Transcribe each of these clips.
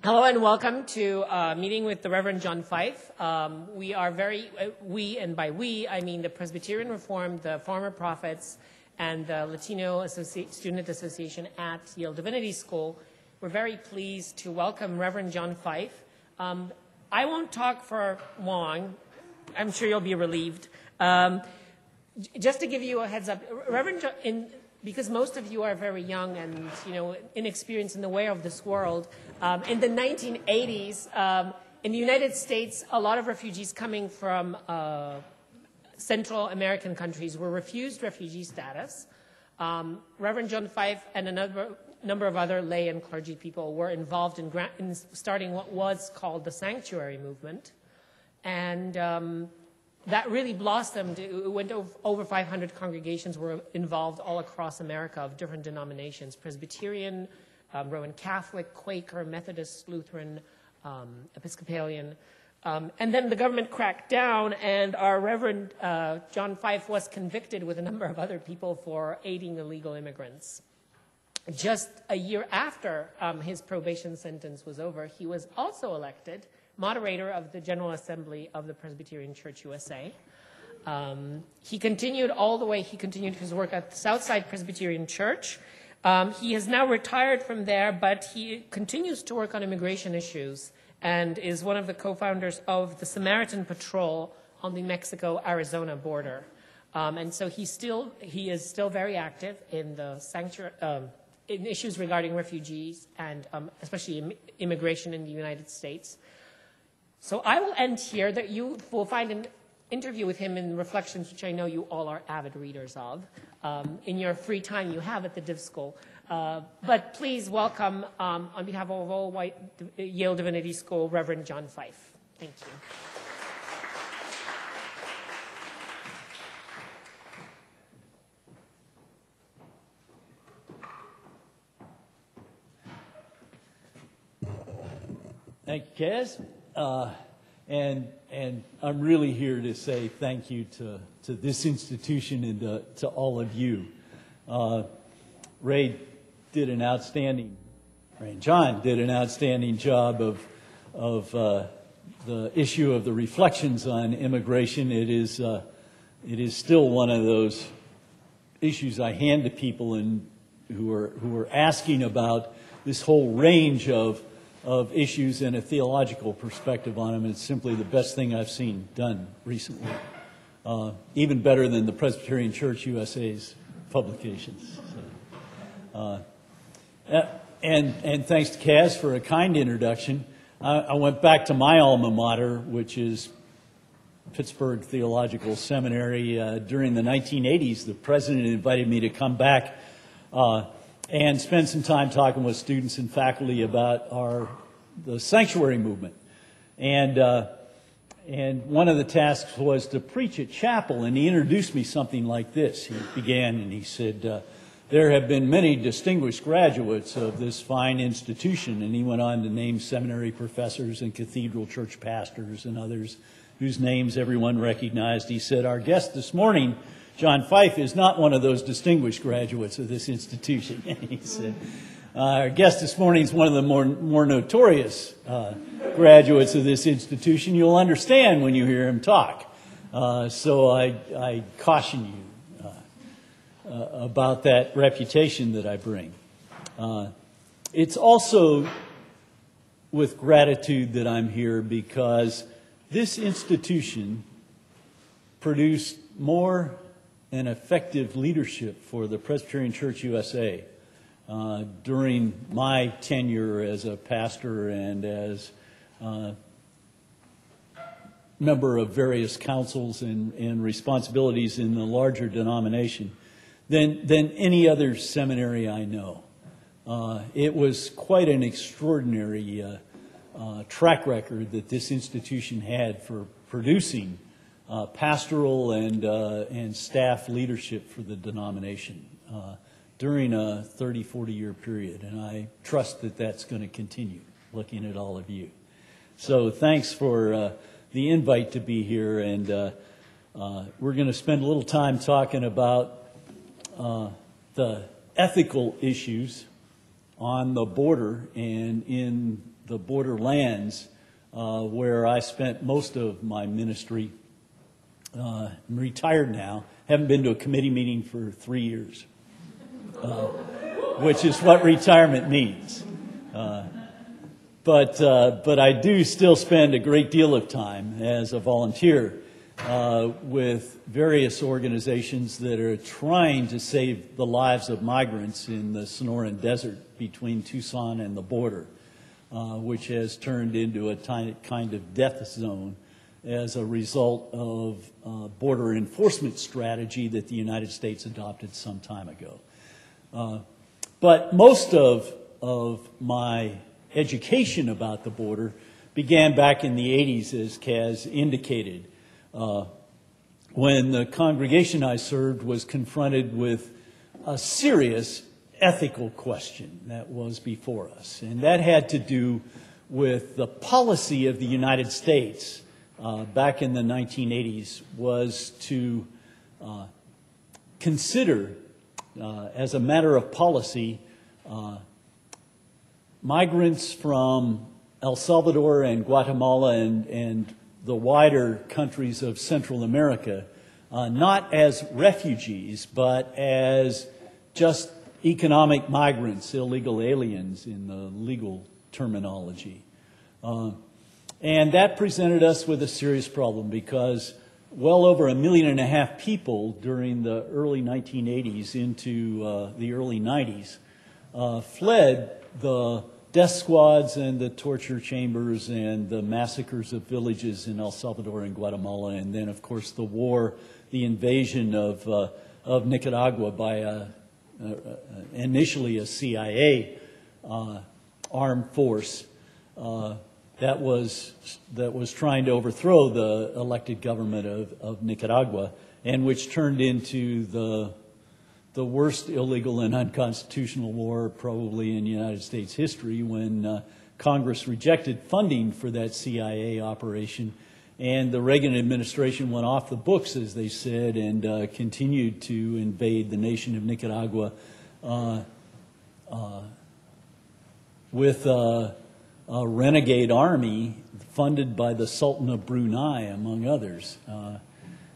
Hello and welcome to a meeting with the Reverend John Fife. We, and by we, I mean the Presbyterian Reformed, the Former Prophets, and the Latino Student Association at Yale Divinity School. We're very pleased to welcome Reverend John Fife. I won't talk for long. I'm sure you'll be relieved. Just to give you a heads up, Reverend John, because most of you are very young and inexperienced in the way of this world, in the 1980s, in the United States, a lot of refugees coming from Central American countries were refused refugee status. Reverend John Fife and a number of other lay and clergy people were involved in starting what was called the Sanctuary Movement. And that really blossomed. It went over 500 congregations were involved all across America of different denominations: Presbyterian, Roman Catholic, Quaker, Methodist, Lutheran, Episcopalian. And then the government cracked down, and our Reverend John Fife was convicted with a number of other people for aiding illegal immigrants. Just a year after his probation sentence was over, he was also elected moderator of the General Assembly of the Presbyterian Church USA. He continued his work at the Southside Presbyterian Church. He has now retired from there, but he continues to work on immigration issues and is one of the co-founders of the Samaritan Patrol on the Mexico-Arizona border. And so he is still very active in the in issues regarding refugees and especially immigration in the United States. So I will end here. That you will find an interview with him in Reflections, which I know you all are avid readers of, in your free time you have at the Div School. But please welcome, on behalf of all white Yale Divinity School, Reverend John Fife. Thank you. Thank you, Kaz. And I'm really here to say thank you to this institution and to all of you. Ray and John did an outstanding job of the issue of the reflections on immigration. It is still one of those issues I hand to people who are asking about this whole range of issues and a theological perspective on them. It's simply the best thing I've seen done recently, even better than the Presbyterian Church USA's publications. And thanks to Kaz for a kind introduction. I went back to my alma mater, which is Pittsburgh Theological Seminary. During the 1980s, the president invited me to come back and spend some time talking with students and faculty about the sanctuary movement. And one of the tasks was to preach at chapel, and he introduced me something like this. He began and he said, there have been many distinguished graduates of this fine institution, and he went on to name seminary professors and cathedral church pastors and others whose names everyone recognized. He said, our guest this morning, John Fife, is not one of those distinguished graduates of this institution. He said, our guest this morning is one of the more notorious graduates of this institution. You'll understand when you hear him talk. So I caution you about that reputation that I bring. It's also with gratitude that I'm here because this institution produced more and effective leadership for the Presbyterian Church USA during my tenure as a pastor and as member of various councils and responsibilities in the larger denomination than any other seminary I know. It was quite an extraordinary track record that this institution had for producing pastoral and staff leadership for the denomination during a 30, 40-year period. And I trust that that's going to continue, looking at all of you. So thanks for the invite to be here. And we're going to spend a little time talking about the ethical issues on the border and in the borderlands where I spent most of my ministry. I'm retired now. Haven't been to a committee meeting for 3 years, which is what retirement means. But I do still spend a great deal of time as a volunteer with various organizations that are trying to save the lives of migrants in the Sonoran Desert between Tucson and the border, which has turned into a kind of death zone as a result of border enforcement strategy that the United States adopted some time ago. But most of my education about the border began back in the 80s, as Kaz indicated, when the congregation I served was confronted with a serious ethical question that was before us. And that had to do with the policy of the United States back in the 1980s was to consider, as a matter of policy, migrants from El Salvador and Guatemala and the wider countries of Central America, not as refugees, but as just economic migrants, illegal aliens in the legal terminology. And that presented us with a serious problem because well over 1.5 million people during the early 1980s into the early 90s fled the death squads and the torture chambers and the massacres of villages in El Salvador and Guatemala, and then, of course, the war, the invasion of Nicaragua by initially a CIA armed force that was trying to overthrow the elected government of Nicaragua, and which turned into the worst illegal and unconstitutional war probably in United States history when Congress rejected funding for that CIA operation, and the Reagan administration went off the books, as they said, and continued to invade the nation of Nicaragua with a renegade army funded by the Sultan of Brunei, among others.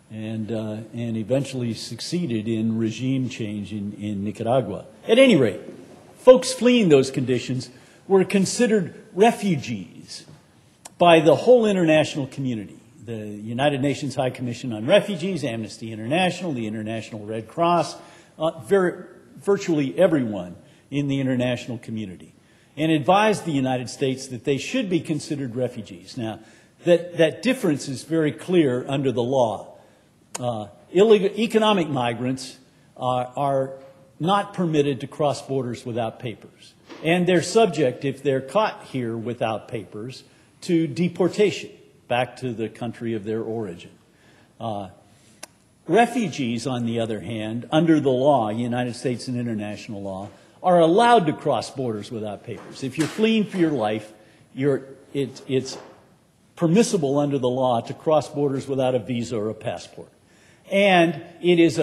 And eventually succeeded in regime change in Nicaragua. At any rate, folks fleeing those conditions were considered refugees by the whole international community. The United Nations High Commission on Refugees, Amnesty International, the International Red Cross, virtually everyone in the international community, and advised the United States that they should be considered refugees. Now, that difference is very clear under the law. Illegal economic migrants are not permitted to cross borders without papers. And they're subject, if they're caught here without papers, to deportation back to the country of their origin. Refugees, on the other hand, under the law, United States and international law, are allowed to cross borders without papers. If you're fleeing for your life, it's permissible under the law to cross borders without a visa or a passport. And it is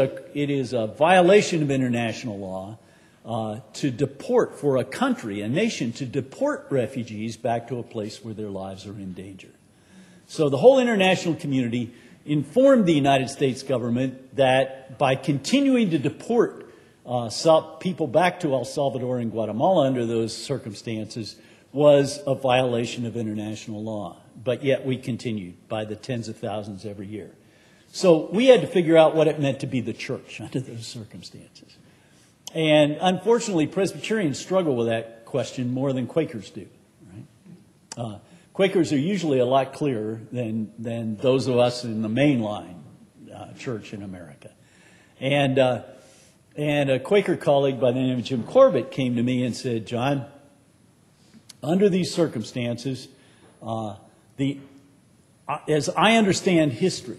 a violation of international law to deport, for a country, a nation, to deport refugees back to a place where their lives are in danger. So the whole international community informed the United States government that by continuing to deport people back to El Salvador and Guatemala under those circumstances was a violation of international law. But yet we continued by the tens of thousands every year. So we had to figure out what it meant to be the church under those circumstances. And unfortunately, Presbyterians struggle with that question more than Quakers do. Right? Quakers are usually a lot clearer than those of us in the mainline church in America. And a Quaker colleague by the name of Jim Corbett came to me and said, "John, under these circumstances, as I understand history,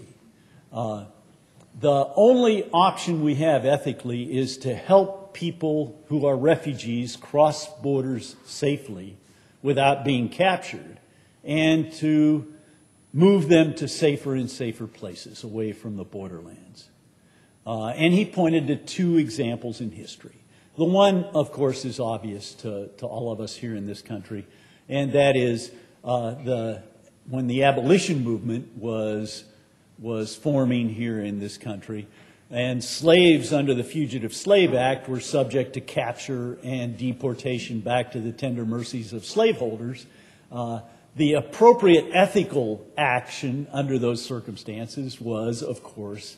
the only option we have ethically is to help people who are refugees cross borders safely without being captured, and to move them to safer and safer places away from the borderlands." And he pointed to two examples in history. The one, of course, is obvious to all of us here in this country, and that is when the abolition movement was forming here in this country, and slaves under the Fugitive Slave Act were subject to capture and deportation back to the tender mercies of slaveholders. The appropriate ethical action under those circumstances was, of course,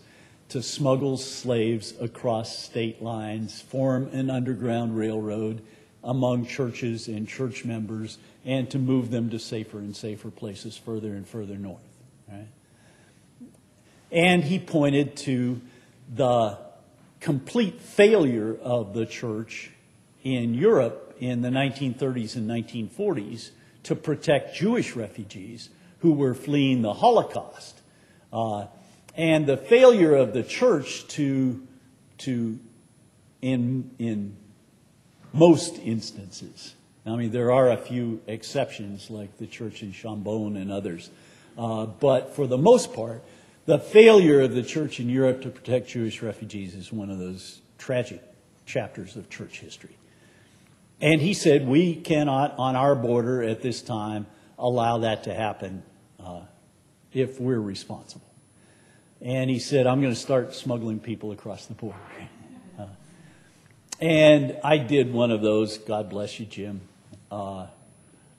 to smuggle slaves across state lines, form an underground railroad among churches and church members, and to move them to safer and safer places further and further north. Right? And he pointed to the complete failure of the church in Europe in the 1930s and 1940s to protect Jewish refugees who were fleeing the Holocaust. And the failure of the church in most instances, I mean, there are a few exceptions like the church in Chambon and others, but for the most part, the failure of the church in Europe to protect Jewish refugees is one of those tragic chapters of church history. And he said, we cannot, on our border at this time, allow that to happen if we're responsible. And he said, I'm going to start smuggling people across the border. And I did one of those, God bless you, Jim,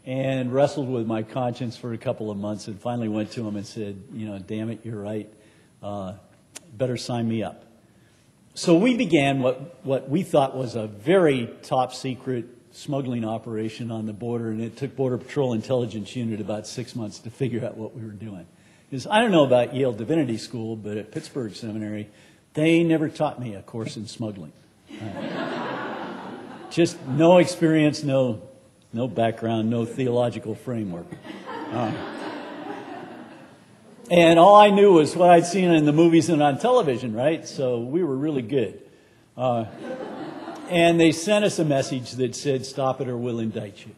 and wrestled with my conscience for a couple of months and finally went to him and said, damn it, you're right. Better sign me up. So we began what we thought was a very top secret smuggling operation on the border, and it took Border Patrol Intelligence Unit about 6 months to figure out what we were doing. Because I don't know about Yale Divinity School, but at Pittsburgh Seminary, they never taught me a course in smuggling. Just no experience, no background, no theological framework. And all I knew was what I'd seen in the movies and on television, right? So we were really good. And they sent us a message that said, stop it or we'll indict you.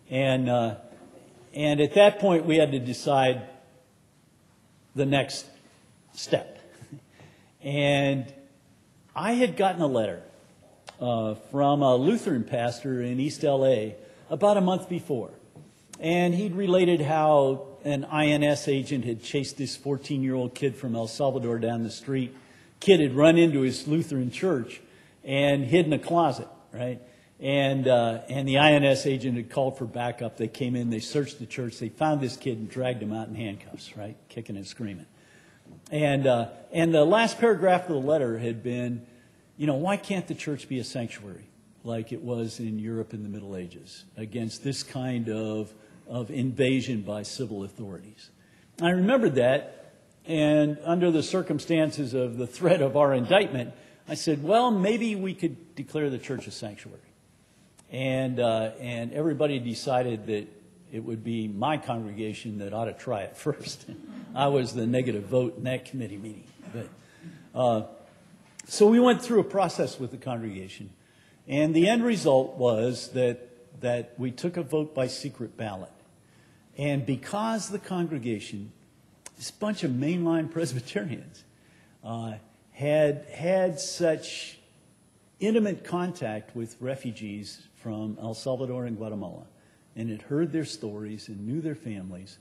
And at that point, we had to decide the next step. And I had gotten a letter from a Lutheran pastor in East LA about a month before. And he'd related how an INS agent had chased this 14-year-old kid from El Salvador down the street. Kid had run into his Lutheran church and hid in a closet, right? And the INS agent had called for backup. They came in, they searched the church, they found this kid and dragged him out in handcuffs, right? Kicking and screaming. And the last paragraph of the letter had been, why can't the church be a sanctuary like it was in Europe in the Middle Ages against this kind of invasion by civil authorities? I remembered that, and under the circumstances of the threat of our indictment, I said, well, maybe we could declare the church a sanctuary. And everybody decided that it would be my congregation that ought to try it first. I was the negative vote in that committee meeting. So we went through a process with the congregation. And the end result was that we took a vote by secret ballot. And because the congregation, this bunch of mainline Presbyterians, had such intimate contact with refugees from El Salvador and Guatemala, and had heard their stories and knew their families,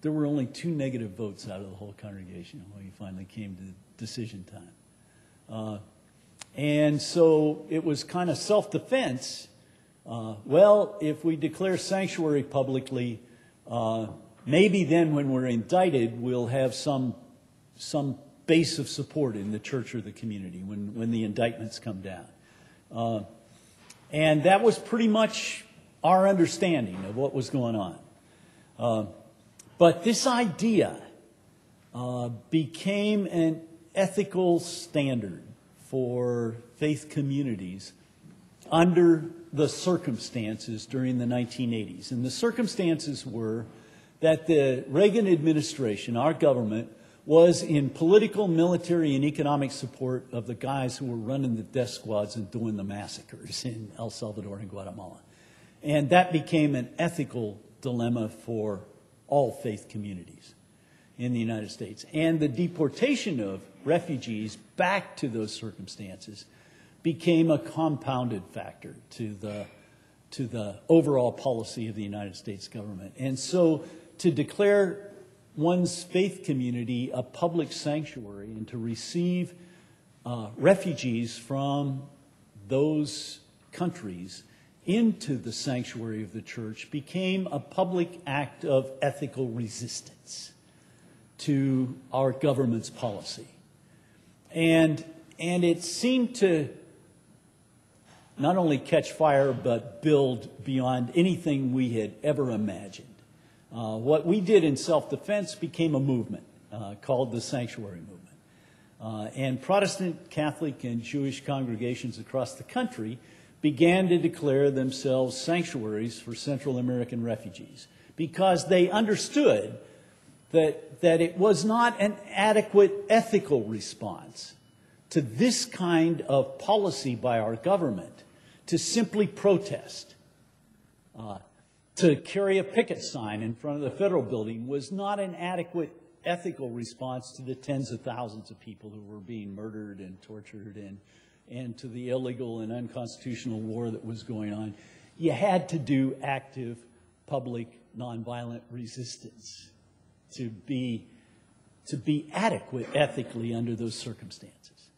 there were only 2 negative votes out of the whole congregation when we finally came to decision time. And so it was kind of self-defense. Well, if we declare sanctuary publicly, maybe then when we're indicted, we'll have some base of support in the church or the community when the indictments come down. And that was pretty much our understanding of what was going on. But this idea became an ethical standard for faith communities under the circumstances during the 1980s. And the circumstances were that the Reagan administration, our government, was in political, military, and economic support of the guys who were running the death squads and doing the massacres in El Salvador and Guatemala. And that became an ethical dilemma for all faith communities in the United States. And the deportation of refugees back to those circumstances became a compounded factor to the overall policy of the United States government. And so to declare one's faith community a public sanctuary and to receive refugees from those countries into the sanctuary of the church became a public act of ethical resistance to our government's policy. And it seemed to not only catch fire, but build beyond anything we had ever imagined. What we did in self-defense became a movement called the Sanctuary Movement. And Protestant, Catholic, and Jewish congregations across the country began to declare themselves sanctuaries for Central American refugees because they understood that it was not an adequate ethical response to this kind of policy by our government to simply protest. To carry a picket sign in front of the federal building was not an adequate ethical response to the tens of thousands of people who were being murdered and tortured and to the illegal and unconstitutional war that was going on. You had to do active, public, nonviolent resistance to be adequate ethically under those circumstances.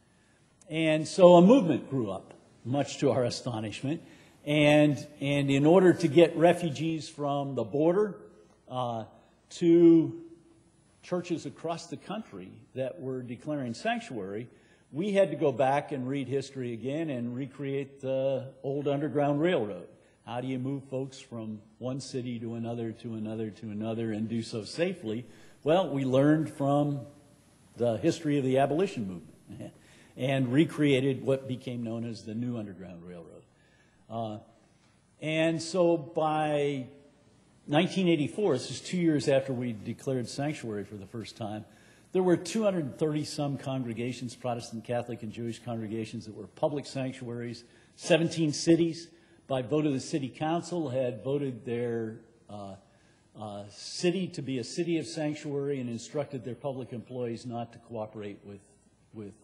And so a movement grew up, much to our astonishment. And in order to get refugees from the border to churches across the country that were declaring sanctuary, we had to go back and read history again and recreate the old Underground Railroad. How do you move folks from one city to another, to another, to another, and do so safely? Well, we learned from the history of the abolition movement and recreated what became known as the new Underground Railroad. And so by 1984, this is 2 years after we declared sanctuary for the first time, there were 230-some congregations, Protestant, Catholic, and Jewish congregations that were public sanctuaries. 17 cities, by vote of the city council, had voted their city to be a city of sanctuary and instructed their public employees not to cooperate with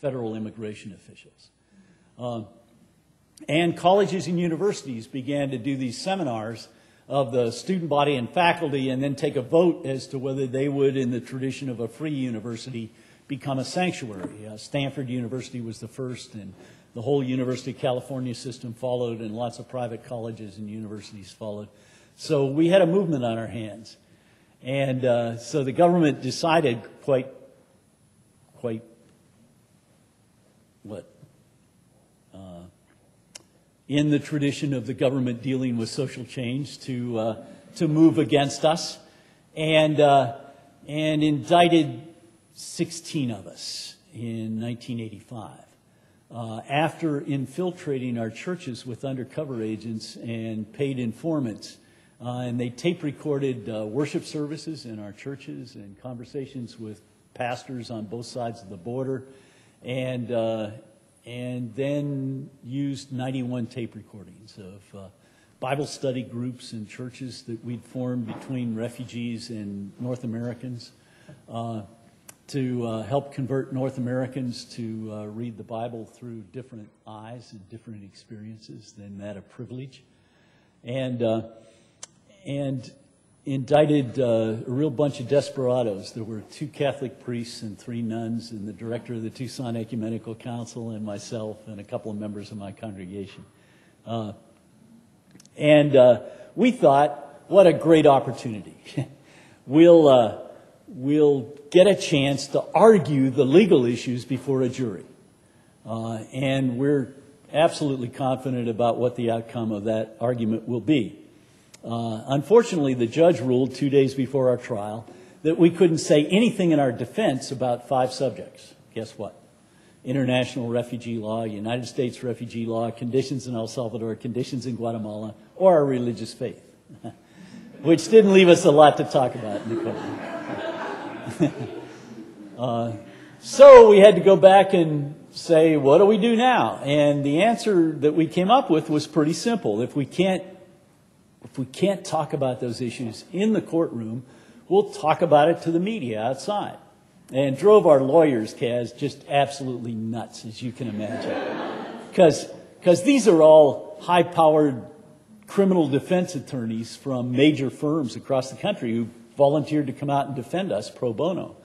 federal immigration officials. And colleges and universities began to do these seminars of the student body and faculty and then take a vote as to whether they would, in the tradition of a free university, become a sanctuary. Stanford University was the first, and the whole University of California system followed, and lots of private colleges and universities followed. So we had a movement on our hands. And so the government decided in the tradition of the government dealing with social change to move against us, and indicted 16 of us in 1985 after infiltrating our churches with undercover agents and paid informants. And they tape recorded worship services in our churches and conversations with pastors on both sides of the border, and then used 91 tape recordings of Bible study groups and churches that we'd formed between refugees and North Americans to help convert North Americans to read the Bible through different eyes and different experiences than that of privilege. And indicted a real bunch of desperados. There were 2 Catholic priests and 3 nuns, and the director of the Tucson Ecumenical Council, and myself, and a couple of members of my congregation. We thought, what a great opportunity. We'll get a chance to argue the legal issues before a jury. And we're absolutely confident about what the outcome of that argument will be. Unfortunately, the judge ruled 2 days before our trial that we couldn't say anything in our defense about 5 subjects. Guess what? International refugee law, United States refugee law, conditions in El Salvador, conditions in Guatemala, or our religious faith, which didn't leave us a lot to talk about in the courtroom. So we had to go back and say, what do we do now? And the answer that we came up with was pretty simple. If we can't talk about those issues in the courtroom, we'll talk about it to the media outside. and drove our lawyers, Kaz, just absolutely nuts, as you can imagine. Because these are all high-powered criminal defense attorneys from major firms across the country who volunteered to come out and defend us pro bono.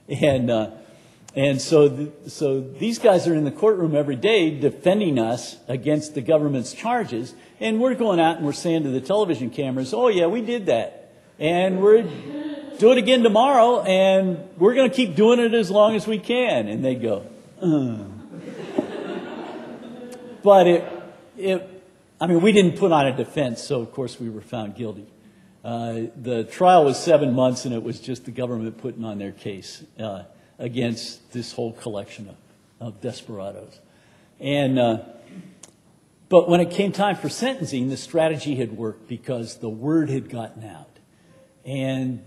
And so these guys are in the courtroom every day defending us against the government's charges, and we're going out and we're saying to the television cameras, oh yeah, we did that, and we're do it again tomorrow, and we're going to keep doing it as long as we can. And they go, But I mean, we didn't put on a defense, so of course we were found guilty. The trial was 7 months, and it was just the government putting on their case against this whole collection of desperados. But when it came time for sentencing, the strategy had worked because the word had gotten out. And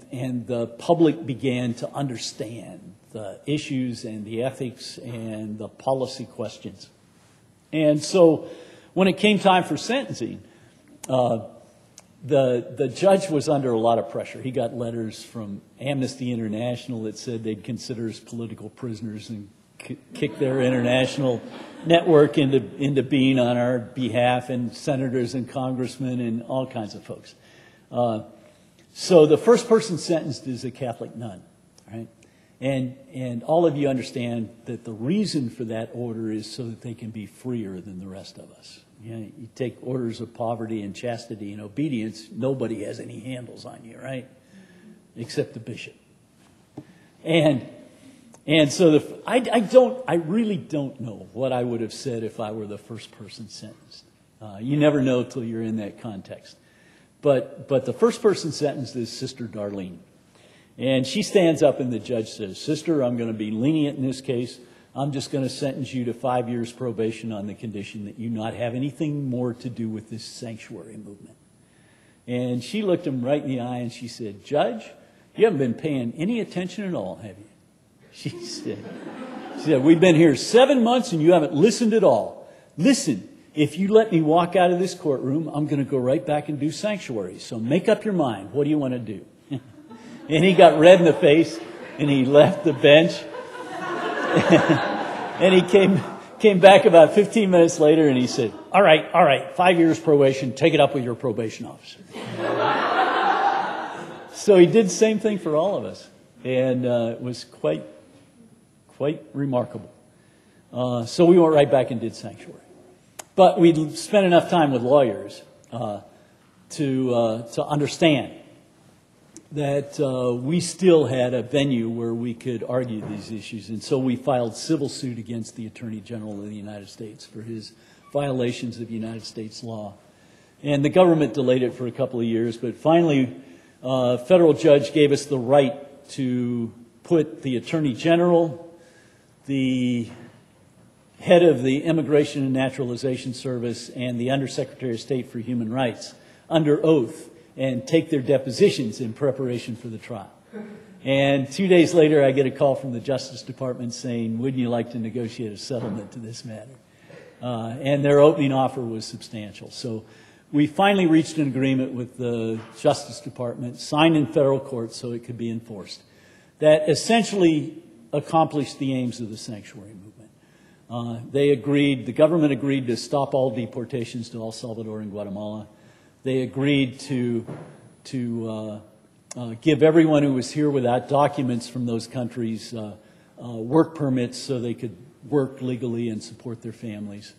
the public began to understand the issues and the ethics and the policy questions. And so when it came time for sentencing, the judge was under a lot of pressure. He got letters from Amnesty International that said they'd consider us political prisoners and kick their international network into being on our behalf, and senators and congressmen and all kinds of folks. So the first person sentenced is a Catholic nun, right? And all of you understand that the reason for that order is so that they can be freer than the rest of us. You know, you take orders of poverty and chastity and obedience, nobody has any handles on you, right? Except the bishop. And so I really don't know what I would have said if I were the first person sentenced. You never know till you're in that context. But the first person sentenced is Sister Darlene. And she stands up and the judge says, Sister, I'm going to be lenient in this case. I'm just going to sentence you to 5 years probation on the condition that you not have anything more to do with this sanctuary movement. And she looked him right in the eye and she said, Judge, you haven't been paying any attention at all, have you? She said, we've been here 7 months and you haven't listened at all. Listen, if you let me walk out of this courtroom, I'm going to go right back and do sanctuary. So make up your mind. What do you want to do? And he got red in the face and he left the bench. And he came back about 15 minutes later and he said, all right, 5 years probation, take it up with your probation officer. So he did the same thing for all of us. And it was quite remarkable. So we went right back and did sanctuary. But we spent enough time with lawyers to understand that we still had a venue where we could argue these issues. And so we filed civil suit against the Attorney General of the United States for his violations of United States law. And the government delayed it for a couple of years, but finally a federal judge gave us the right to put the Attorney General, the head of the Immigration and Naturalization Service, and the Undersecretary of State for Human Rights under oath and take their depositions in preparation for the trial. And 2 days later, I get a call from the Justice Department saying, wouldn't you like to negotiate a settlement to this matter? And their opening offer was substantial. So we finally reached an agreement with the Justice Department, signed in federal court so it could be enforced, that essentially accomplished the aims of the sanctuary movement. The government agreed to stop all deportations to El Salvador and Guatemala. They agreed to give everyone who was here without documents from those countries work permits so they could work legally and support their families.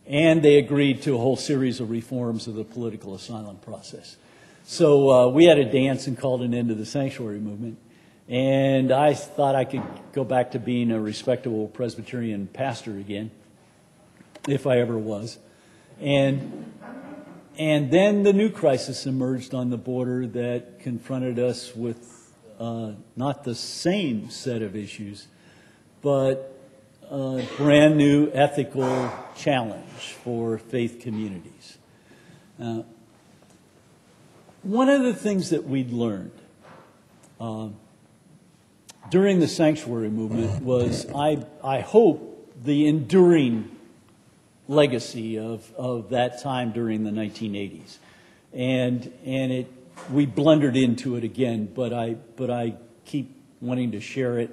And they agreed to a whole series of reforms of the political asylum process. So we had a dance and called an end to the sanctuary movement. And I thought I could go back to being a respectable Presbyterian pastor again, if I ever was. And then the new crisis emerged on the border that confronted us with not the same set of issues, but a brand new ethical challenge for faith communities. One of the things that we'd learned during the sanctuary movement was, I hope, the enduring legacy of that time during the 1980s. And we blundered into it again, but I keep wanting to share it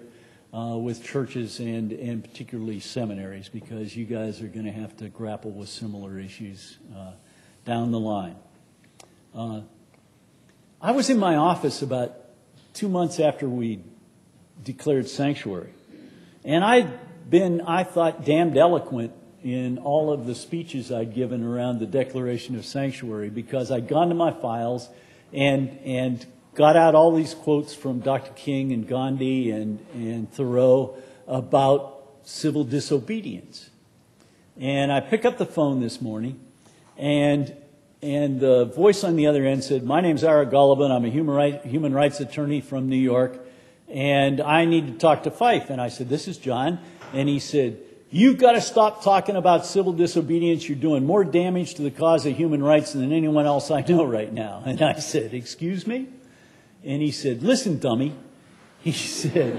with churches and particularly seminaries, because you guys are going to have to grapple with similar issues down the line. I was in my office about 2 months after we declared sanctuary, and I'd been, I thought, damned eloquent in all of the speeches I'd given around the declaration of sanctuary, because I'd gone to my files and got out all these quotes from Dr. King and Gandhi and Thoreau about civil disobedience. And I pick up the phone this morning, and the voice on the other end said, "My name's Ira Gullivan. I'm a human rights attorney from New York, and I need to talk to Fife." And I said, "This is John." And he said, "You've got to stop talking about civil disobedience. You're doing more damage to the cause of human rights than anyone else I know right now." And I said, "Excuse me?" And he said, "Listen, dummy." He said,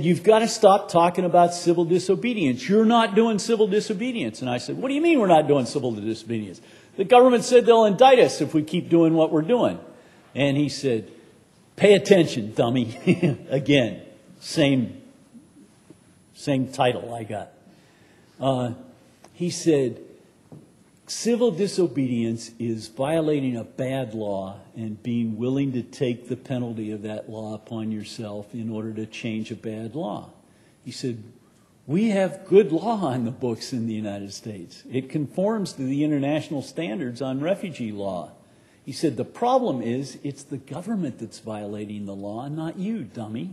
"You've got to stop talking about civil disobedience. You're not doing civil disobedience." And I said, "What do you mean we're not doing civil disobedience? The government said they'll indict us if we keep doing what we're doing." And he said, "Pay attention, dummy." Again, same title I got. He said, "Civil disobedience is violating a bad law and being willing to take the penalty of that law upon yourself in order to change a bad law." He said, "We have good law on the books in the United States. It conforms to the international standards on refugee law." He said, "The problem is it's the government that's violating the law, not you, dummy."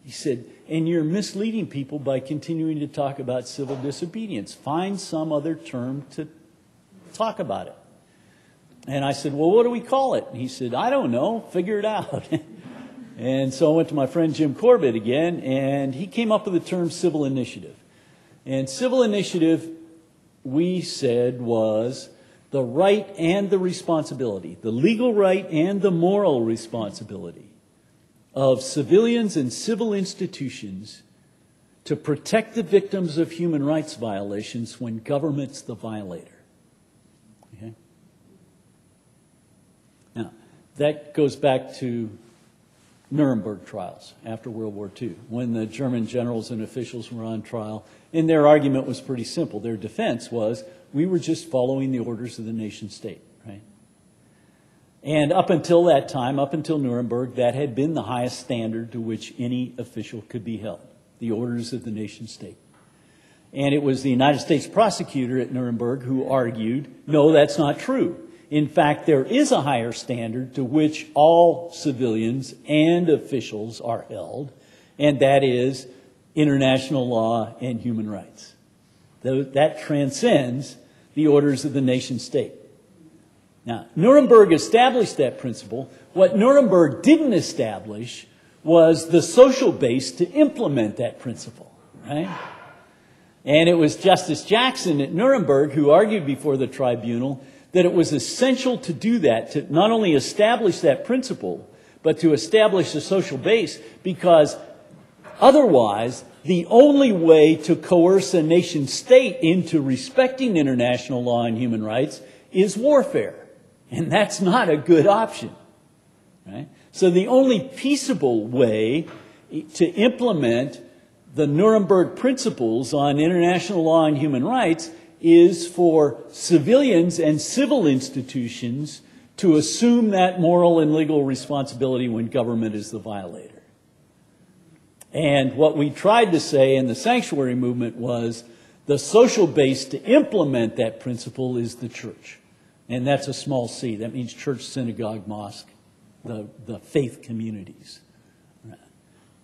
He said, "And you're misleading people by continuing to talk about civil disobedience. Find some other term to talk about it." And I said, "Well, what do we call it?" And he said, "I don't know. Figure it out." And so I went to my friend Jim Corbett again, and he came up with the term civil initiative. And civil initiative, we said, was the right and the responsibility, the legal right and the moral responsibility of civilians and civil institutions to protect the victims of human rights violations when government's the violator. Okay? Now, that goes back to Nuremberg trials after World War II, when the German generals and officials were on trial, and their argument was pretty simple. Their defense was, we were just following the orders of the nation state, right? And up until that time, up until Nuremberg, that had been the highest standard to which any official could be held, the orders of the nation state. And it was the United States prosecutor at Nuremberg who argued, no, that's not true. In fact, there is a higher standard to which all civilians and officials are held, and that is international law and human rights. That transcends the orders of the nation state. Now, Nuremberg established that principle. What Nuremberg didn't establish was the social base to implement that principle, right? And it was Justice Jackson at Nuremberg who argued before the tribunal that it was essential to do that, to not only establish that principle, but to establish a social base, because otherwise, the only way to coerce a nation state into respecting international law and human rights is warfare. And that's not a good option, right? So the only peaceable way to implement the Nuremberg principles on international law and human rights is for civilians and civil institutions to assume that moral and legal responsibility when government is the violator. And what we tried to say in the sanctuary movement was the social base to implement that principle is the church. And that's a small c. That means church, synagogue, mosque, the faith communities.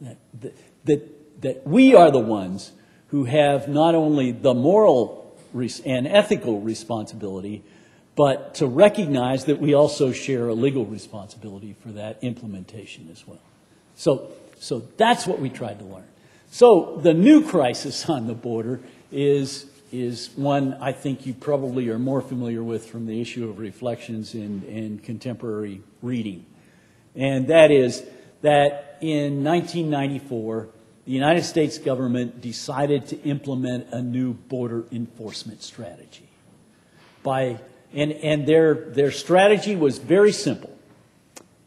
That we are the ones who have not only the moral and ethical responsibility, but to recognize that we also share a legal responsibility for that implementation as well. So that's what we tried to learn. So the new crisis on the border is one I think you probably are more familiar with from the issue of reflections in contemporary reading. And that is that in 1994, the United States government decided to implement a new border enforcement strategy. And their strategy was very simple.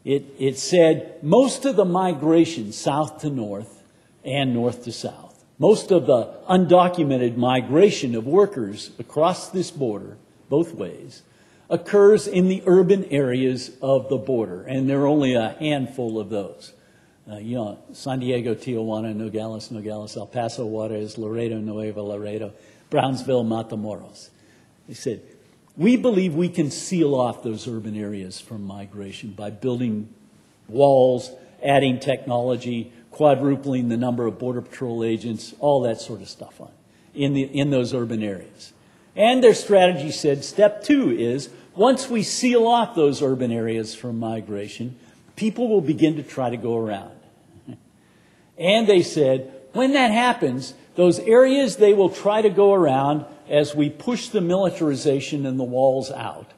It said most of the migration south to north and north to south, most of the undocumented migration of workers across this border, both ways, occurs in the urban areas of the border, and there are only a handful of those. San Diego, Tijuana, Nogales, El Paso, Juarez, Laredo, Nuevo Laredo, Brownsville, Matamoros. They said, we believe we can seal off those urban areas from migration by building walls, adding technology, quadrupling the number of Border Patrol agents, all that sort of stuff in those urban areas. And their strategy said, step 2 is, once we seal off those urban areas from migration, people will begin to try to go around. And they said, when that happens, those areas they will try to go around as we push the militarization and the walls out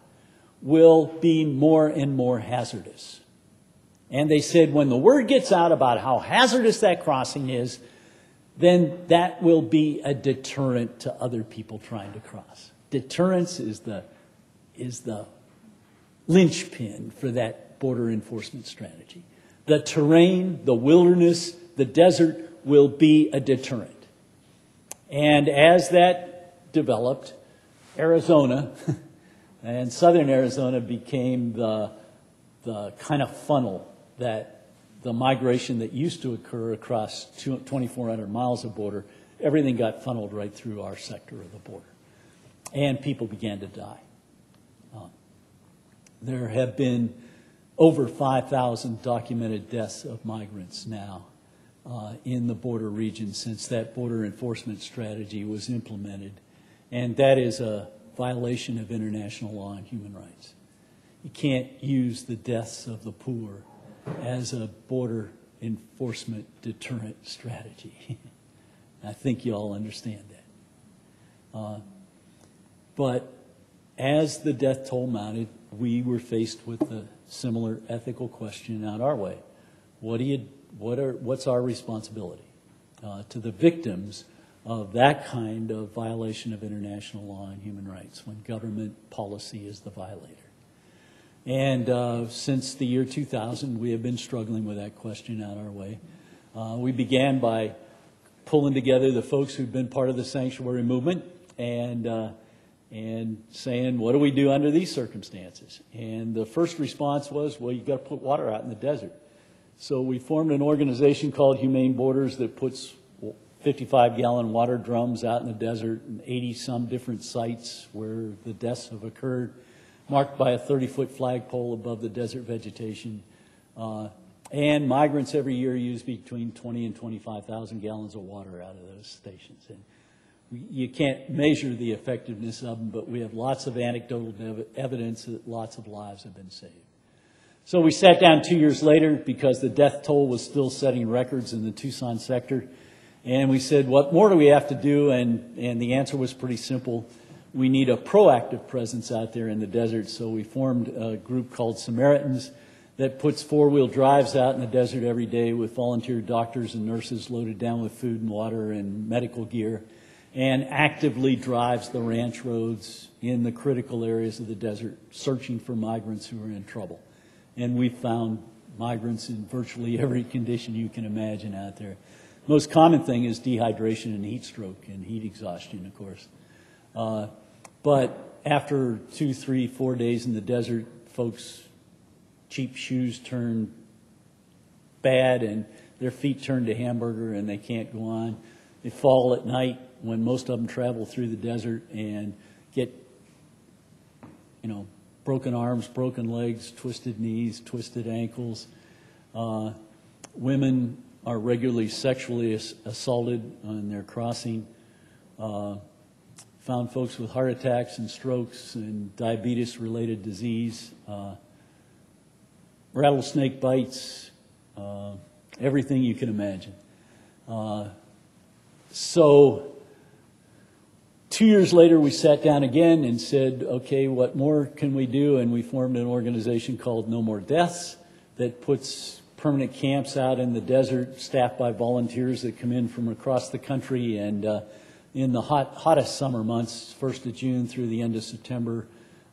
will be more and more hazardous. And they said when the word gets out about how hazardous that crossing is, then that will be a deterrent to other people trying to cross. Deterrence is the linchpin for that border enforcement strategy. The terrain, the wilderness, the desert will be a deterrent. And as that developed, Arizona and southern Arizona became the kind of funnel that the migration that used to occur across 2,400 miles of border, everything got funneled right through our sector of the border. And people began to die. There have been over 5,000 documented deaths of migrants now in the border region since that border enforcement strategy was implemented. And that is a violation of international law and human rights. You can't use the deaths of the poor as a border enforcement deterrent strategy. I think you all understand that. But as the death toll mounted, we were faced with a similar ethical question out our way. What's our responsibility to the victims of that kind of violation of international law and human rights when government policy is the violator? And since the year 2000, we have been struggling with that question out our way. We began by pulling together the folks who've been part of the sanctuary movement and saying, what do we do under these circumstances? And the first response was, well, you've got to put water out in the desert. So we formed an organization called Humane Borders that puts 55-gallon water drums out in the desert and 80-some different sites where the deaths have occurred, marked by a 30-foot flagpole above the desert vegetation. And migrants every year use between 20 and 25,000 gallons of water out of those stations. And you can't measure the effectiveness of them, but we have lots of anecdotal evidence that lots of lives have been saved. So we sat down 2 years later because the death toll was still setting records in the Tucson sector. And we said, what more do we have to do? And the answer was pretty simple. We need a proactive presence out there in the desert. So we formed a group called Samaritans that puts four-wheel drives out in the desert every day with volunteer doctors and nurses loaded down with food and water and medical gear, and actively drives the ranch roads in the critical areas of the desert, searching for migrants who are in trouble. And we found migrants in virtually every condition you can imagine out there. Most common thing is dehydration and heat stroke and heat exhaustion, of course. But after 2, 3, 4 days in the desert, folks' cheap shoes turn bad and their feet turn to hamburger and they can't go on. They fall at night when most of them travel through the desert and get, broken arms, broken legs, twisted knees, twisted ankles. Women are regularly sexually assaulted on their crossing. Found folks with heart attacks and strokes and diabetes-related disease. Rattlesnake bites, everything you can imagine. So 2 years later, we sat down again and said, okay, what more can we do? And we formed an organization called No More Deaths that puts permanent camps out in the desert, staffed by volunteers that come in from across the country. And in the hottest summer months, 1st of June through the end of September,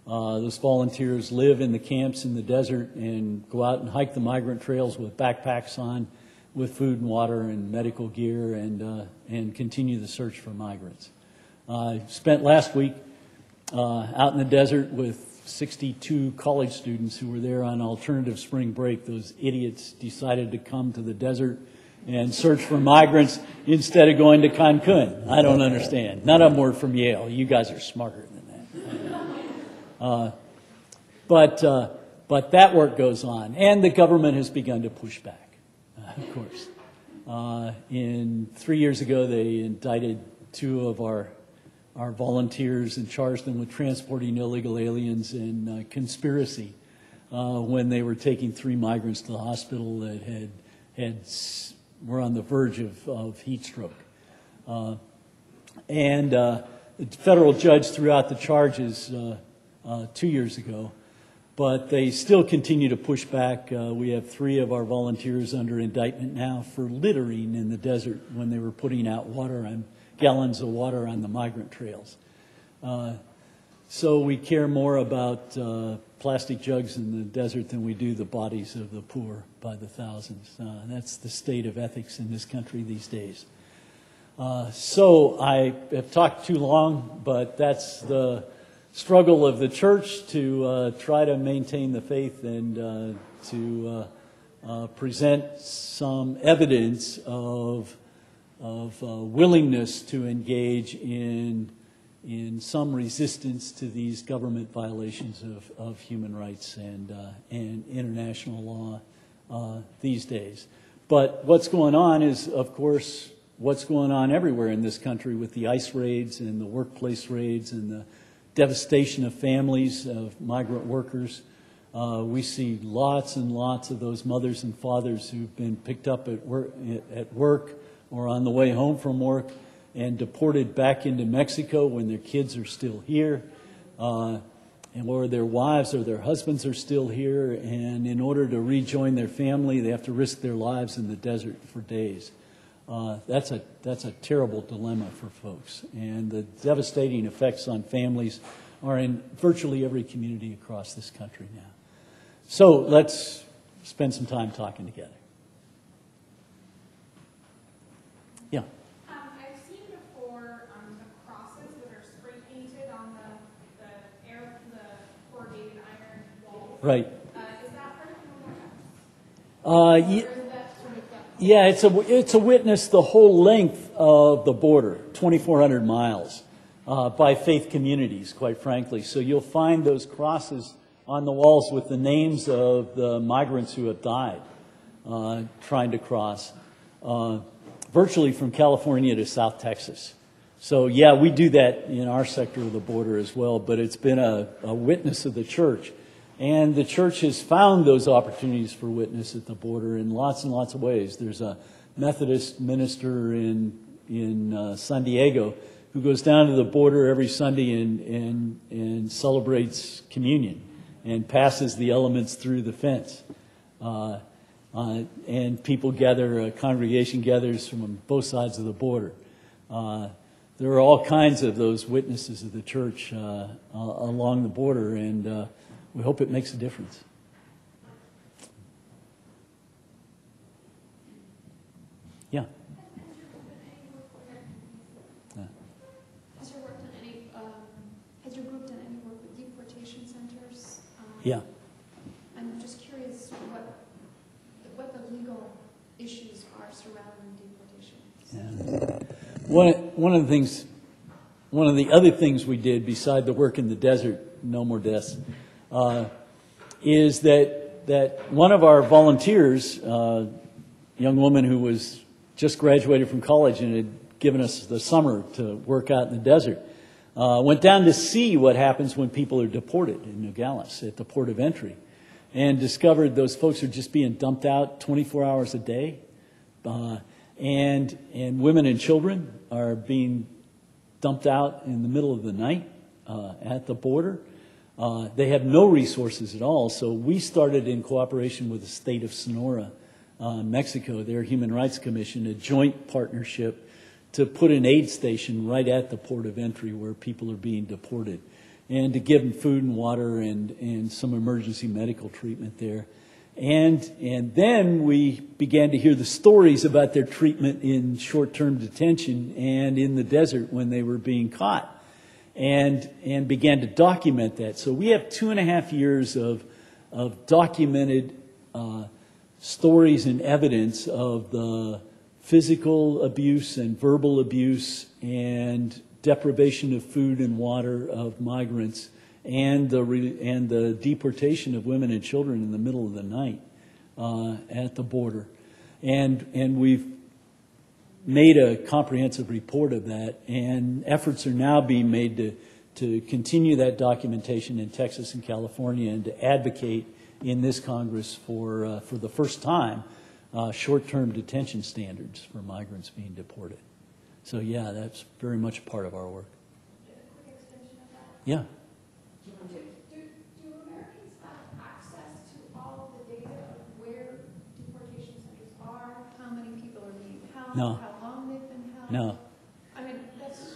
Those volunteers live in the camps in the desert and go out and hike the migrant trails with backpacks on, with food and water and medical gear, and continue the search for migrants. I spent last week out in the desert with 62 college students who were there on alternative spring break. Those idiots decided to come to the desert and search for migrants instead of going to Cancun. I don't understand. None of them were from Yale. You guys are smarter than that. But that work goes on, and the government has begun to push back, of course. 3 years ago, they indicted 2 of our volunteers and charged them with transporting illegal aliens and conspiracy when they were taking 3 migrants to the hospital that were on the verge of heat stroke. The federal judge threw out the charges 2 years ago, but they still continue to push back. We have 3 of our volunteers under indictment now for littering in the desert when they were putting out gallons of water on the migrant trails. So we care more about plastic jugs in the desert than we do the bodies of the poor by the thousands. That's the state of ethics in this country these days. So I have talked too long, but that's the struggle of the church to try to maintain the faith and to present some evidence of willingness to engage in some resistance to these government violations of human rights and international law these days. But what's going on is, of course, what's going on everywhere in this country with the ICE raids and the workplace raids and the devastation of families of migrant workers. We see lots and lots of those mothers and fathers who've been picked up at work or on the way home from work and deported back into Mexico when their kids are still here, or their wives or their husbands are still here, and in order to rejoin their family, they have to risk their lives in the desert for days. That's a terrible dilemma for folks, and the devastating effects on families are in virtually every community across this country now. So let's spend some time talking together. Yeah. I've seen before the crosses that are spray painted on the corrugated iron walls. Right. Is that part of the Yeah, it's a witness the whole length of the border, 2,400 miles, by faith communities, quite frankly. So you'll find those crosses on the walls with the names of the migrants who have died trying to cross, virtually from California to South Texas. So yeah, we do that in our sector of the border as well, but it's been a witness of the church. And the church has found those opportunities for witness at the border in lots and lots of ways. There's a Methodist minister in San Diego who goes down to the border every Sunday and celebrates communion and passes the elements through the fence. And people gather, a congregation gathers from both sides of the border. There are all kinds of those witnesses of the church along the border, and we hope it makes a difference. Yeah. Has your group done any work with deportation centers? Yeah. I'm just curious what the legal issues are surrounding deportation. Yeah. One of the other things we did beside the work in the desert, no more deaths, is that one of our volunteers, a young woman who was just graduated from college and had given us the summer to work out in the desert, went down to see what happens when people are deported in Nogales at the port of entry, and discovered those folks are just being dumped out 24 hours a day, and women and children are being dumped out in the middle of the night at the border. They have no resources at all, so we started in cooperation with the state of Sonora, Mexico, their Human Rights Commission, a joint partnership to put an aid station right at the port of entry where people are being deported. and to give them food and water and some emergency medical treatment there. And then we began to hear the stories about their treatment in short-term detention and in the desert when they were being caught, and began to document that. So we have 2.5 years of documented stories and evidence of the physical abuse and verbal abuse and deprivation of food and water of migrants, and the deportation of women and children in the middle of the night at the border. And we've made a comprehensive report of that, and efforts are now being made to continue that documentation in Texas and California and to advocate in this Congress for the first time short-term detention standards for migrants being deported. So yeah, that's very much a part of our work. A quick extension of that. Yeah. Do Americans have access to all of the data of where deportation centers are, how many people are being held, No. how long they've been held? No. I mean, that's...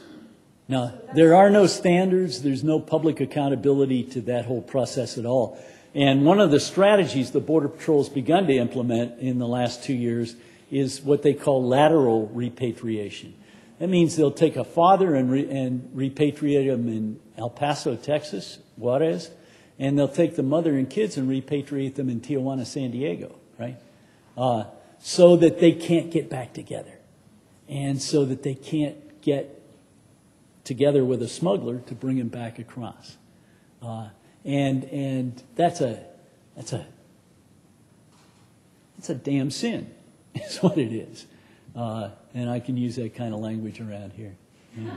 No, so that's- there are no standards. There's no public accountability to that whole process at all. And one of the strategies the Border Patrol's begun to implement in the last 2 years is what they call lateral repatriation. That means they'll take a father and repatriate him in El Paso, Texas, Juarez, and they'll take the mother and kids and repatriate them in Tijuana, San Diego, right? So that they can't get back together, and so that they can't get together with a smuggler to bring him back across. And that's a damn sin, is what it is. And I can use that kind of language around here. Yeah.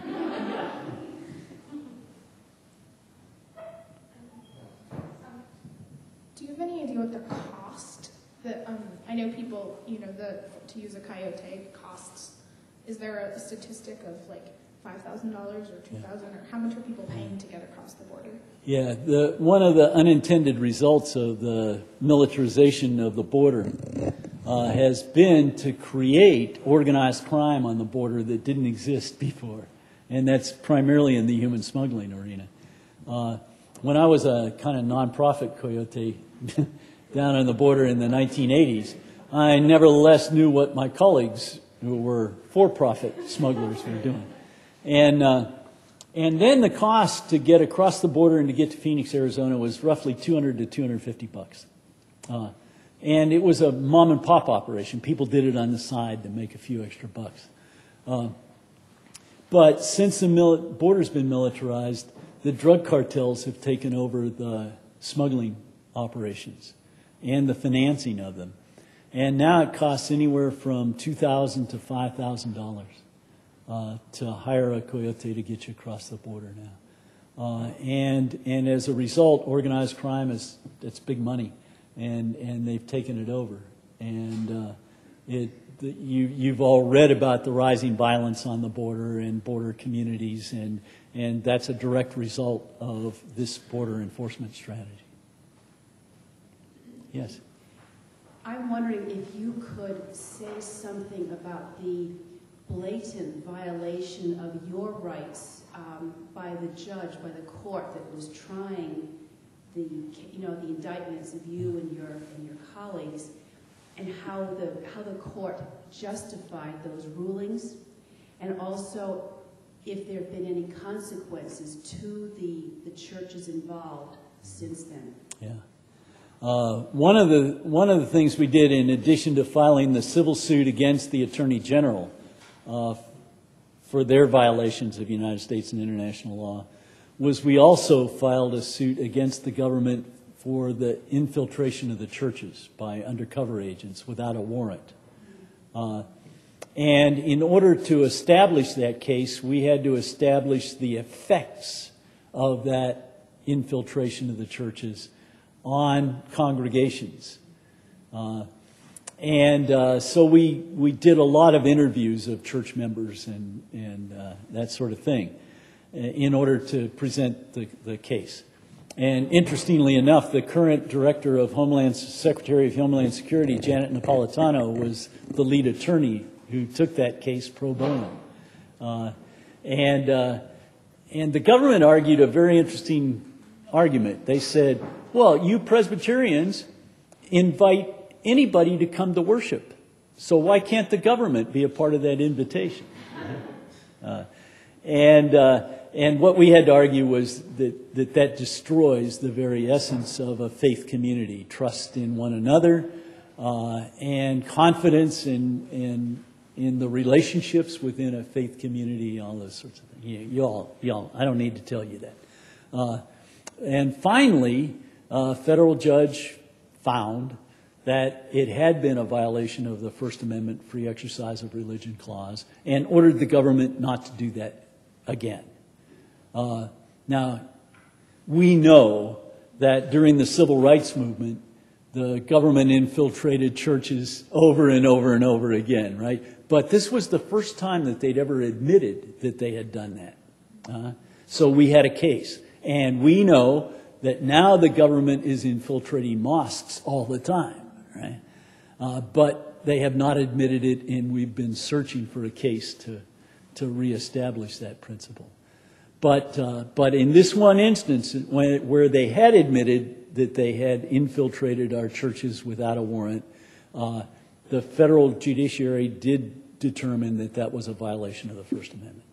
Do you have any idea what the cost that, I know people, to use a coyote costs, is there a statistic of like $5,000 or $2,000, or how much are people paying to get across the border? Yeah, one of the unintended results of the militarization of the border has been to create organized crime on the border that didn't exist before, and that's primarily in the human smuggling arena. When I was a kind of nonprofit coyote down on the border in the 1980s, I nevertheless knew what my colleagues who were for-profit smugglers were doing. And then the cost to get across the border and to get to Phoenix, Arizona was roughly $200 to $250. And it was a mom and pop operation. People did it on the side to make a few extra bucks. But since the border's been militarized, the drug cartels have taken over the smuggling operations and the financing of them. And now it costs anywhere from $2,000 to $5,000 to hire a coyote to get you across the border now. And as a result, organized crime it's big money, and they've taken it over. And you've all read about the rising violence on the border and border communities, and that's a direct result of this border enforcement strategy. Yes? I'm wondering if you could say something about the blatant violation of your rights by the judge, by the court that was trying the indictments of you and your colleagues, and how the court justified those rulings, and also if there have been any consequences to the churches involved since then. Yeah. One of the things we did, in addition to filing the civil suit against the Attorney General for their violations of United States and international law, was we also filed a suit against the government for the infiltration of the churches by undercover agents without a warrant. And in order to establish that case, we had to establish the effects of that infiltration of the churches on congregations. So we did a lot of interviews of church members and that sort of thing in order to present the case. And interestingly enough, the current director of Secretary of Homeland Security, Janet Napolitano, was the lead attorney who took that case pro bono. And the government argued a very interesting argument. They said, well, you Presbyterians invite anybody to come to worship. So why can't the government be a part of that invitation? And what we had to argue was that destroys the very essence of a faith community, trust in one another, and confidence in the relationships within a faith community, all those sorts of things. Y'all, I don't need to tell you that. And finally, a federal judge found that it had been a violation of the First Amendment free exercise of religion clause and ordered the government not to do that again. Now, we know that during the civil rights movement, the government infiltrated churches over and over and over again, right? But this was the first time that they'd ever admitted that they had done that. So we had a case. And we know that now the government is infiltrating mosques all the time, right? But they have not admitted it, and we've been searching for a case to reestablish that principle. But in this one instance, where they had admitted that they had infiltrated our churches without a warrant, the federal judiciary did determine that that was a violation of the First Amendment.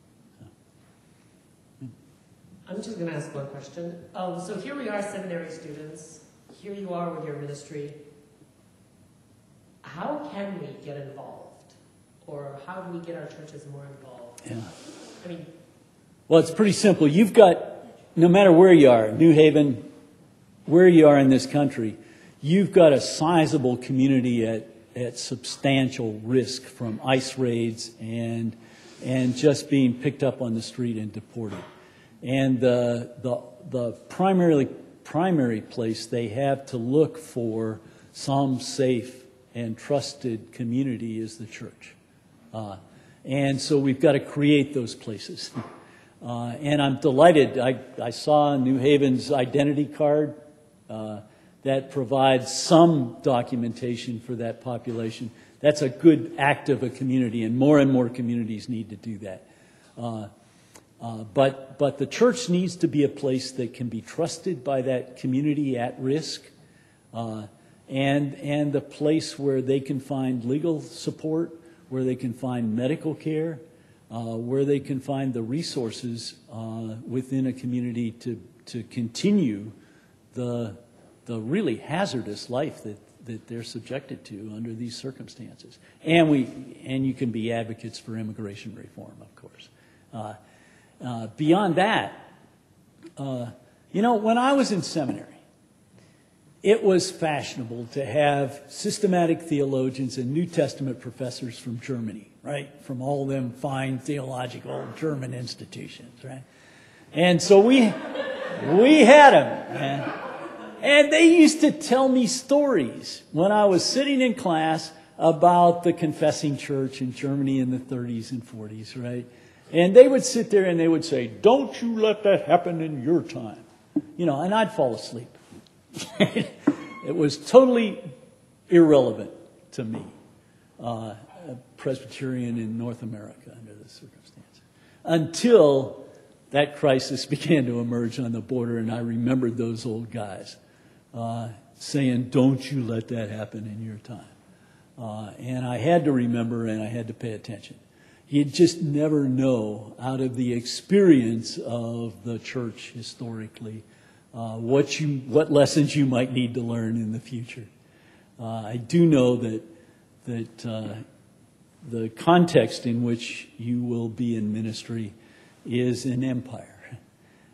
I'm just going to ask one question. So here we are, seminary students. Here you are with your ministry. How can we get involved? Or how do we get our churches more involved? Yeah. I mean, well, it's pretty simple. You've got, no matter where you are, New Haven, where you are in this country, you've got a sizable community at substantial risk from ICE raids and just being picked up on the street and deported. And the primary place they have to look for some safe and trusted community is the church. And so we've got to create those places. And I'm delighted. I saw New Haven's identity card that provides some documentation for that population. That's a good act of a community, and more communities need to do that. But the church needs to be a place that can be trusted by that community at risk, and a place where they can find legal support, where they can find medical care, where they can find the resources within a community to continue the really hazardous life that they're subjected to under these circumstances. And you can be advocates for immigration reform, of course. Beyond that, when I was in seminary, it was fashionable to have systematic theologians and New Testament professors from Germany, right? From all them fine theological German institutions, right? And so we had them. And they used to tell me stories when I was sitting in class about the confessing church in Germany in the 30s and 40s, right? And they would sit there and they would say, "Don't you let that happen in your time." And I'd fall asleep. It was totally irrelevant to me, a Presbyterian in North America under this circumstance, until that crisis began to emerge on the border, and I remembered those old guys saying, "Don't you let that happen in your time." And I had to remember, and I had to pay attention. You just never know, out of the experience of the church historically, what lessons you might need to learn in the future. I do know that the context in which you will be in ministry is an empire,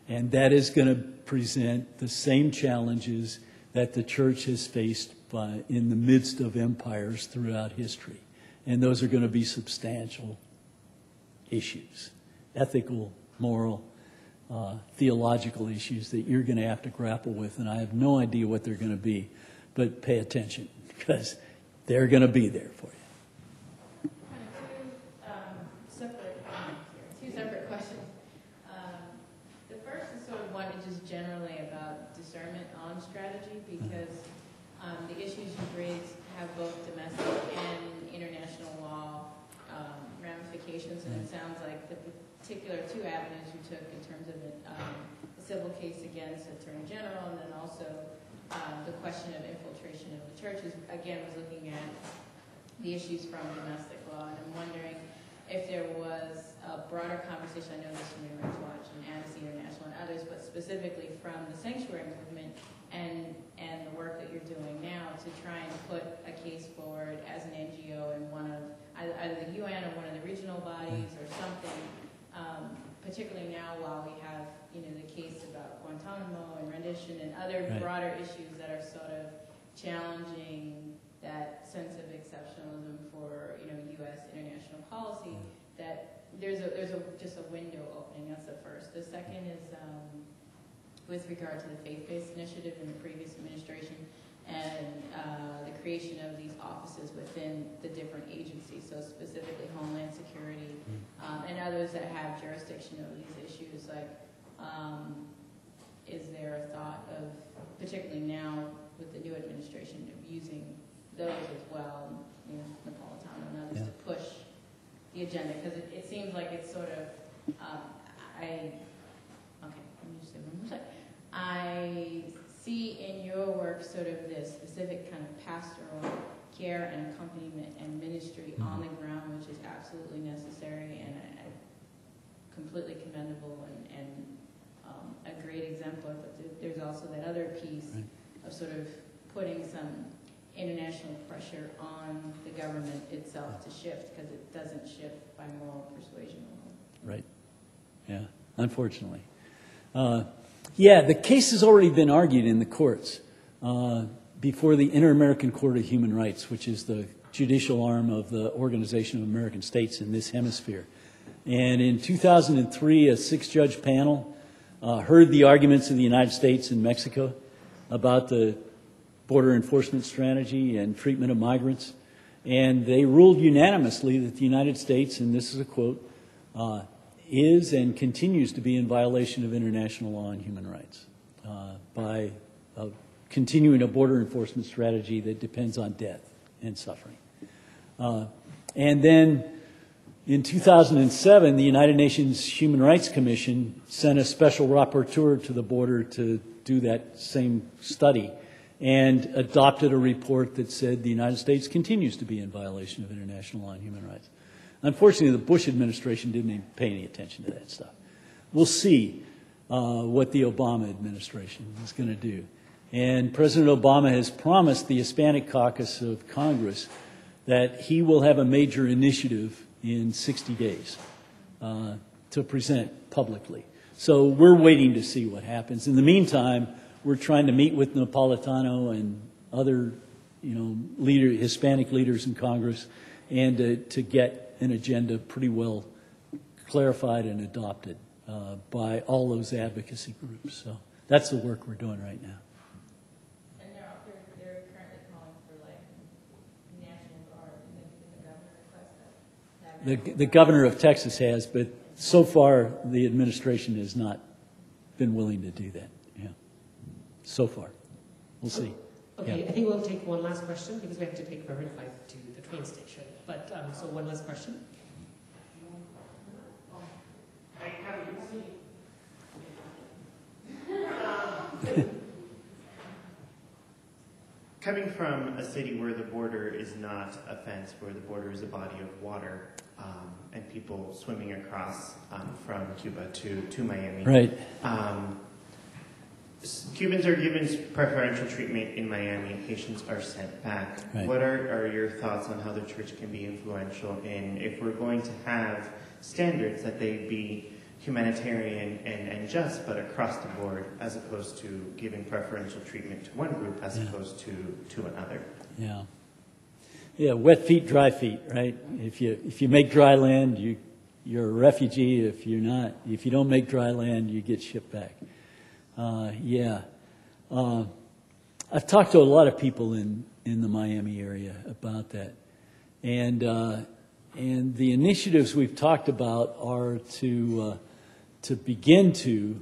and that is going to present the same challenges that the church has faced in the midst of empires throughout history, and those are going to be substantial issues, ethical, moral, theological issues that you're going to have to grapple with, and I have no idea what they're going to be, but pay attention because they're going to be there for you. Two separate questions. The first is sort of one just generally about discernment on strategy, because the issues you've raised have both domestic and international law ramifications, and it sounds like the particular two avenues you took in terms of a civil case against Attorney General, and then also the question of infiltration of the churches, again, was looking at the issues from domestic law, and I'm wondering if there was a broader conversation. I know this from Human Rights Watch and Amnesty International and others, but specifically from the sanctuary movement and the work that you're doing now to try and put a case forward as an NGO in one of either the UN or one of the regional bodies or something, particularly now while we have the case about Guantanamo and rendition and other broader issues that are sort of challenging that sense of exceptionalism for U.S. international policy. That there's just a window opening. That's the first. The second is with regard to the faith-based initiative in the previous administration and the creation of these offices within the different agencies, so specifically Homeland Security and others that have jurisdiction over these issues. Like, is there a thought of, particularly now with the new administration, of using those as well, Napolitano and others, to push the agenda? Because it seems like it's sort of, I see in your work sort of this specific kind of pastoral care and accompaniment and ministry on the ground, which is absolutely necessary and completely commendable and a great exemplar. But there's also that other piece of sort of putting some international pressure on the government itself to shift, because it doesn't shift by moral persuasion alone. Right. Yeah, unfortunately. The case has already been argued in the courts before the Inter-American Court of Human Rights, which is the judicial arm of the Organization of American States in this hemisphere. And in 2003, a 6-judge panel heard the arguments of the United States and Mexico about the border enforcement strategy and treatment of migrants. And they ruled unanimously that the United States, and this is a quote, is and continues to be in violation of international law and human rights by continuing a border enforcement strategy that depends on death and suffering. And then in 2007, the United Nations Human Rights Commission sent a special rapporteur to the border to do that same study and adopted a report that said the United States continues to be in violation of international law and human rights. Unfortunately, the Bush administration didn't even pay any attention to that stuff. We'll see what the Obama administration is going to do. And President Obama has promised the Hispanic caucus of Congress that he will have a major initiative in 60 days to present publicly. So we're waiting to see what happens. In the meantime, we're trying to meet with Napolitano and other, Hispanic leaders in Congress, and to get an agenda pretty well clarified and adopted by all those advocacy groups. So that's the work we're doing right now. And they're currently calling for National Guard. The governor requests that. The governor of Texas has, but so far the administration has not been willing to do that. Yeah, so far. We'll see. Okay, I think we'll take one last question because we have to take Reverend Fife to the train station. But so one last question. Coming from a city where the border is not a fence, where the border is a body of water, and people swimming across from Cuba to Miami. Right. Cubans are given preferential treatment in Miami. Haitians are sent back. Right. What are your thoughts on how the church can be influential in, if we're going to have standards, that they be humanitarian and just, but across the board, as opposed to giving preferential treatment to one group as opposed to another? Yeah. Yeah, wet feet, dry feet, right? If you make dry land, you're a refugee. If you don't make dry land, you get shipped back. I've talked to a lot of people in the Miami area about that, and the initiatives we've talked about are to begin to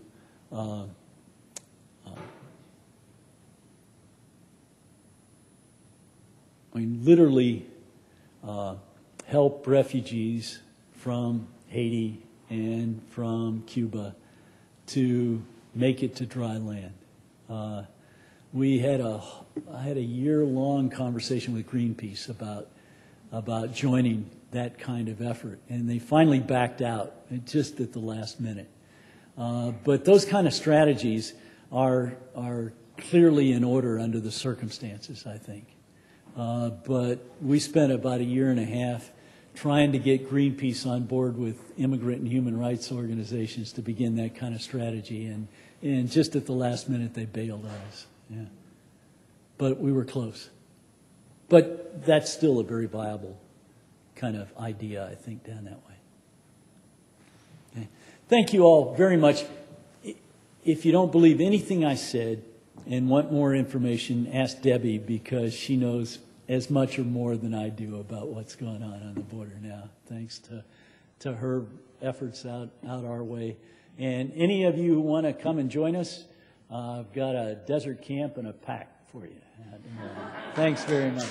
literally help refugees from Haiti and from Cuba to make it to dry land. I had a year-long conversation with Greenpeace about joining that kind of effort, and they finally backed out just at the last minute. But those kind of strategies are clearly in order under the circumstances, I think. But we spent about a year and a half trying to get Greenpeace on board with immigrant and human rights organizations to begin that kind of strategy, and just at the last minute they bailed on us. Yeah. But we were close. But that's still a very viable kind of idea, I think, down that way. Okay. Thank you all very much. If you don't believe anything I said and want more information, ask Debbie, because she knows as much or more than I do about what's going on the border now, thanks to her efforts out our way. And any of you who want to come and join us, I've got a desert camp and a pack for you. Thanks very much.